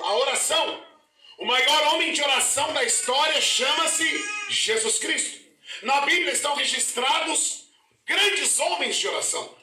a oração. O maior homem de oração da história chama-se Jesus Cristo. Na Bíblia estão registrados grandes homens de oração,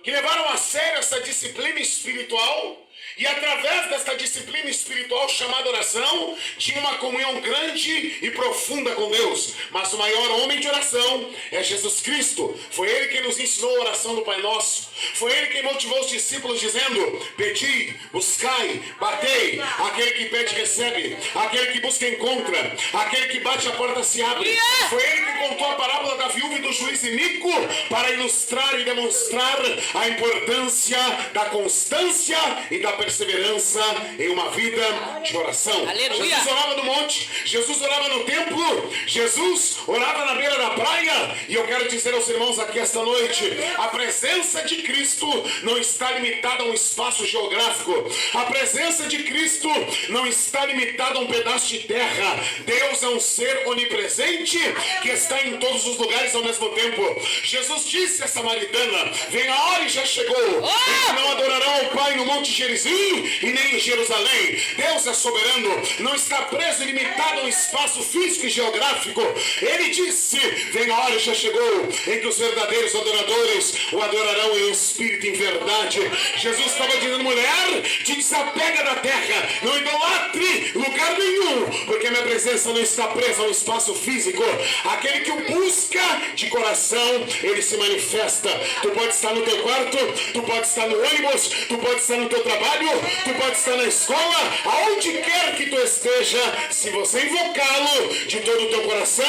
que levaram a sério essa disciplina espiritual, e através desta disciplina espiritual chamada oração, tinha uma comunhão grande e profunda com Deus. Mas o maior homem de oração é Jesus Cristo. Foi Ele quem nos ensinou a oração do Pai Nosso. Foi Ele quem motivou os discípulos dizendo: pedi, buscai, batei. Aquele que pede recebe, aquele que busca encontra, aquele que bate a porta se abre. Foi Ele que contou a parábola da viúva e do juiz iníquo para ilustrar e demonstrar a importância da constância e da perseverança em uma vida de oração. Aleluia. Jesus orava no monte, Jesus orava no templo, Jesus orava na beira da praia. E eu quero dizer aos irmãos aqui esta noite: a presença de Cristo não está limitada a um espaço geográfico. A presença de Cristo não está limitada a um pedaço de terra. Deus é um ser onipresente que está em todos os lugares ao mesmo tempo. Jesus disse à samaritana: vem a hora e já chegou, em que não adorarão ao Pai no Monte Gerizim e nem em Jerusalém. Deus é soberano, não está preso e limitado a um espaço físico e geográfico. Ele disse: vem a hora e já chegou, em que os verdadeiros adoradores o adorarão em espírito e em verdade. Jesus estava dizendo: mulher, te desapega da terra, não idolatre lugar nenhum, porque a minha presença não está presa a um espaço físico. Aquele que o busca de coração, ele se manifesta. Tu pode estar no teu quarto, tu pode estar no ônibus, tu pode estar no teu trabalho, tu pode estar na escola, aonde quer que tu esteja. Se você invocá-lo de todo o teu coração,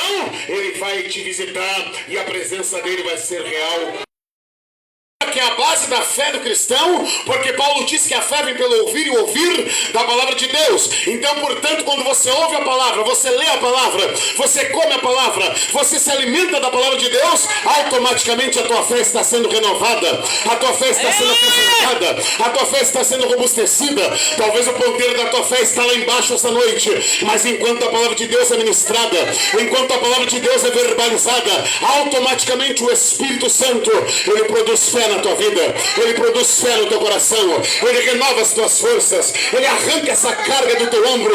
ele vai te visitar e a presença dele vai ser real. Que é a base da fé do cristão, porque Paulo diz que a fé vem pelo ouvir e ouvir da palavra de Deus. Então, portanto, quando você ouve a palavra, você lê a palavra, você come a palavra, você se alimenta da palavra de Deus, automaticamente a tua fé está sendo renovada, a tua fé está sendo acrescentada, a tua fé está sendo robustecida. Talvez o ponteiro da tua fé está lá embaixo essa noite, mas enquanto a palavra de Deus é ministrada, enquanto a palavra de Deus é verbalizada, automaticamente o Espírito Santo, ele produz fé na tua vida, ele produz fé no teu coração, ele renova as tuas forças, ele arranca essa carga do teu ombro,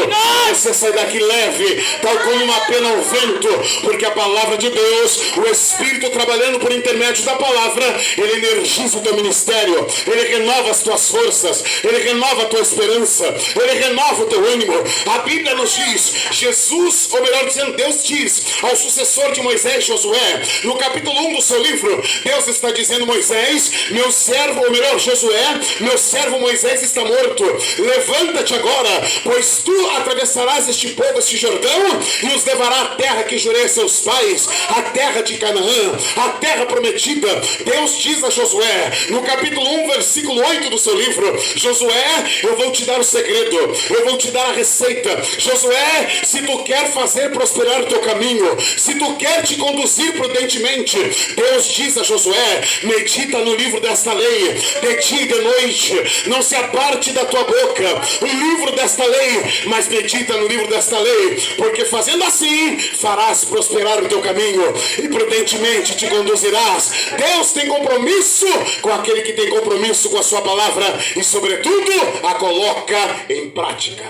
você sai daqui leve, tal como uma pena ao vento, porque a palavra de Deus, o Espírito trabalhando por intermédio da palavra, ele energiza o teu ministério, ele renova as tuas forças, ele renova a tua esperança, ele renova o teu ânimo. A Bíblia nos diz, Jesus, ou melhor dizendo, Deus diz ao sucessor de Moisés, Josué, no capítulo 1 do seu livro, Deus está dizendo: Moisés, meu servo, ou melhor, Josué, meu servo Moisés está morto. Levanta-te agora, pois tu atravessarás este povo, este Jordão, e os levará à terra que jurei a seus pais, a terra de Canaã, a terra prometida. Deus diz a Josué, no capítulo 1, versículo 8 do seu livro: Josué, eu vou te dar o segredo, eu vou te dar a receita. Josué, se tu quer fazer prosperar o teu caminho, se tu quer te conduzir prudentemente, Deus diz a Josué: medita no livro desta lei, de dia e de noite, não se aparte da tua boca o livro desta lei, mas medita no livro desta lei, porque fazendo assim, farás prosperar o teu caminho, e prudentemente te conduzirás. Deus tem compromisso com aquele que tem compromisso com a sua palavra, e sobretudo, a coloca em prática.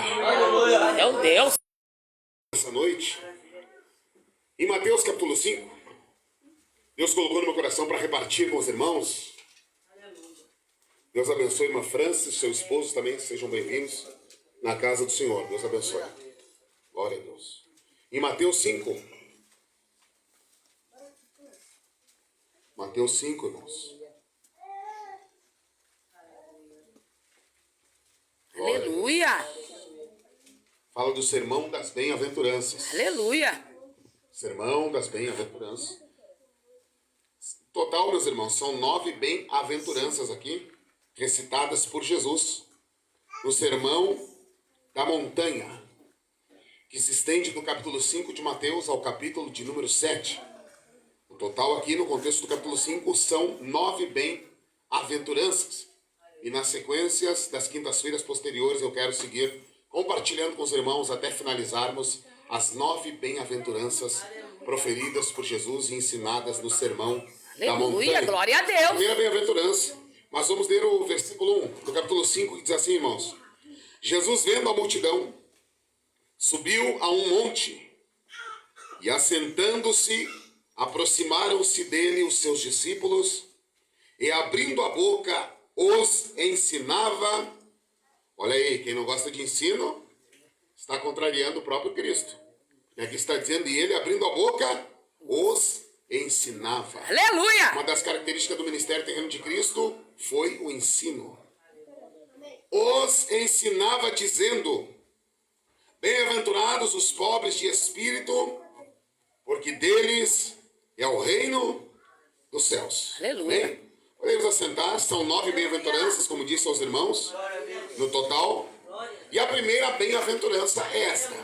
Meu Deus. Essa noite, em Mateus capítulo 5, Deus colocou no meu coração para repartir com os irmãos. Deus abençoe a irmã Francis, seu esposo também, sejam bem-vindos na casa do Senhor. Deus abençoe. Glória a Deus. Em Mateus 5. Mateus 5, irmãos. Aleluia. Fala do sermão das bem-aventuranças. Aleluia. Sermão das bem-aventuranças. Total, meus irmãos, são 9 bem-aventuranças aqui, recitadas por Jesus no Sermão da Montanha, que se estende do capítulo 5 de Mateus ao capítulo de número 7. O total aqui, no contexto do capítulo 5, são 9 bem-aventuranças. E nas sequências das quintas-feiras posteriores, eu quero seguir compartilhando com os irmãos até finalizarmos as 9 bem-aventuranças proferidas por Jesus e ensinadas no Sermão da Montanha. Glória a Deus. Primeira bem-aventurança. Mas vamos ler o versículo 1 do capítulo 5, que diz assim, irmãos: Jesus, vendo a multidão, subiu a um monte e, assentando-se, aproximaram-se dele os seus discípulos e, abrindo a boca, os ensinava. Olha aí, quem não gosta de ensino está contrariando o próprio Cristo. E aqui está dizendo, e ele, abrindo a boca, os ensinava. Aleluia! Uma das características do ministério terreno de Cristo foi o ensino. Os ensinava dizendo, bem-aventurados os pobres de espírito, porque deles é o reino dos céus. Aleluia! Bem, podemos assentar, são 9 bem-aventuranças, como disse aos irmãos, no total. E a primeira bem-aventurança é esta,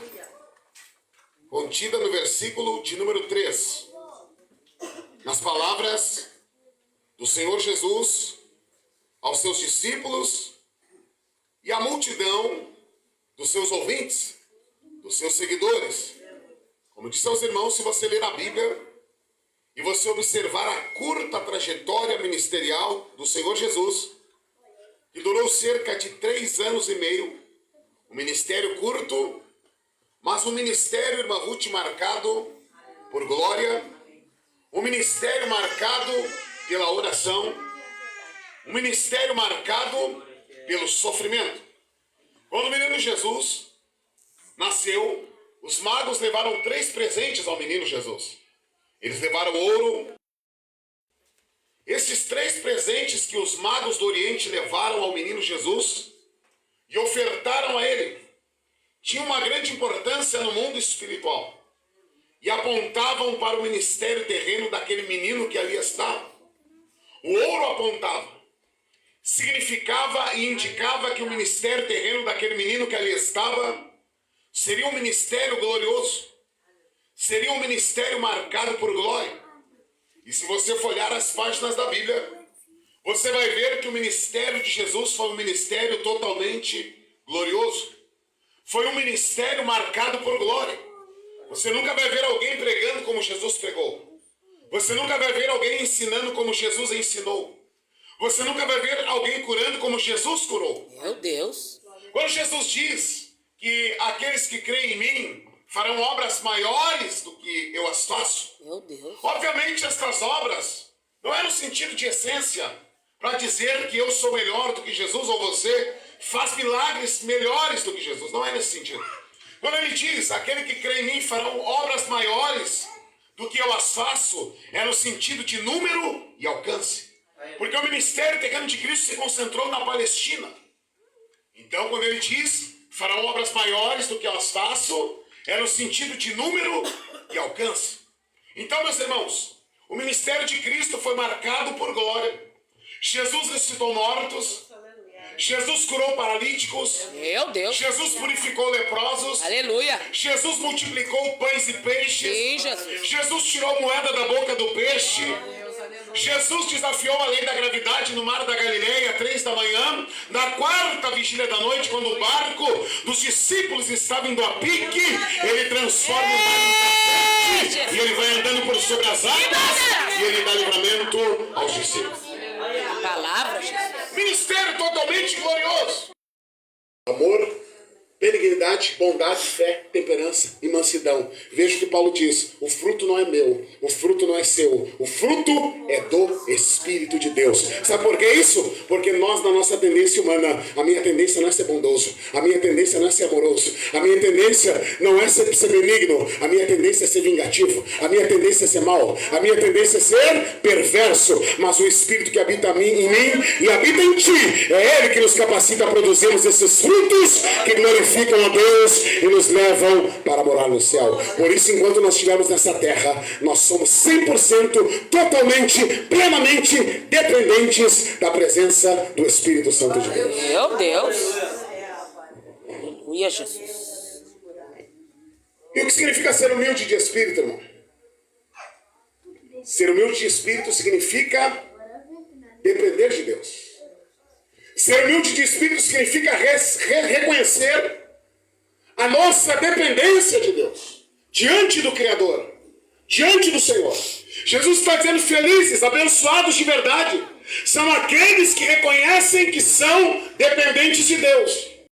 contida no versículo de número 3. Nas palavras do Senhor Jesus aos seus discípulos e à multidão dos seus ouvintes, dos seus seguidores. Como disse aos irmãos, se você ler a Bíblia e você observar a curta trajetória ministerial do Senhor Jesus, que durou cerca de 3 anos e meio, um ministério curto, mas um ministério, irmã Ruth, marcado por glória, um ministério marcado pela oração, um ministério marcado pelo sofrimento. Quando o menino Jesus nasceu, os magos levaram 3 presentes ao menino Jesus. Eles levaram ouro. Esses 3 presentes que os magos do Oriente levaram ao menino Jesus e ofertaram a ele, tinham uma grande importância no mundo espiritual e apontavam para o ministério terreno daquele menino que ali estava. O ouro apontava, significava e indicava que o ministério terreno daquele menino que ali estava seria um ministério glorioso, seria um ministério marcado por glória. E se você folhear as páginas da Bíblia, você vai ver que o ministério de Jesus foi um ministério totalmente glorioso. Foi um ministério marcado por glória. Você nunca vai ver alguém pregando como Jesus pregou. Você nunca vai ver alguém ensinando como Jesus ensinou. Você nunca vai ver alguém curando como Jesus curou. Meu Deus! Quando Jesus diz que aqueles que creem em mim farão obras maiores do que eu as faço, Meu Deus! obviamente estas obras não é no sentido de essência, para dizer que eu sou melhor do que Jesus ou você faz milagres melhores do que Jesus. Não é nesse sentido. Quando ele diz, aquele que crê em mim farão obras maiores do que eu as faço, é no sentido de número e alcance. Porque o ministério terreno de Cristo se concentrou na Palestina. Então, quando ele diz, farão obras maiores do que eu as faço, é no sentido de número e alcance. Então, meus irmãos, o ministério de Cristo foi marcado por glória. Jesus ressuscitou mortos. Jesus curou paralíticos. Meu Deus! Jesus purificou leprosos. Aleluia! Jesus multiplicou pães e peixes. Sim, Jesus! Jesus tirou a moeda da boca do peixe. Jesus desafiou a lei da gravidade no mar da Galileia, 3 da manhã, na 4ª vigília da noite, quando o barco dos discípulos estava indo a pique, ele transforma o mar em tapete, e ele vai andando por sobre as águas, e ele dá livramento aos discípulos. Palavra, Jesus! Ministério totalmente glorioso. Amor, benignidade, bondade, fé, temperança e mansidão. Veja o que Paulo diz, o fruto não é meu, o fruto não é seu, o fruto é do Espírito de Deus. Sabe por que isso? Porque nós, na nossa tendência humana, a minha tendência não é ser bondoso, a minha tendência não é ser amoroso, a minha tendência não é ser benigno, a minha tendência é ser vingativo, a minha tendência é ser mau, a minha tendência é ser perverso, mas o Espírito que habita em mim e habita em ti, é Ele que nos capacita a produzirmos esses frutos que glorificam a Deus e nos levam para morar no céu. Por isso, enquanto nós estivermos nessa terra, nós somos 100%, totalmente, plenamente dependentes da presença do Espírito Santo de Deus. Meu Deus! Aleluia, Jesus! E o que significa ser humilde de espírito, irmão? Ser humilde de espírito significa depender de Deus. Ser humilde de espírito significa reconhecer a nossa dependência de Deus, diante do Criador, diante do Senhor. Jesus está dizendo, felizes, abençoados de verdade, são aqueles que reconhecem que são dependentes de Deus.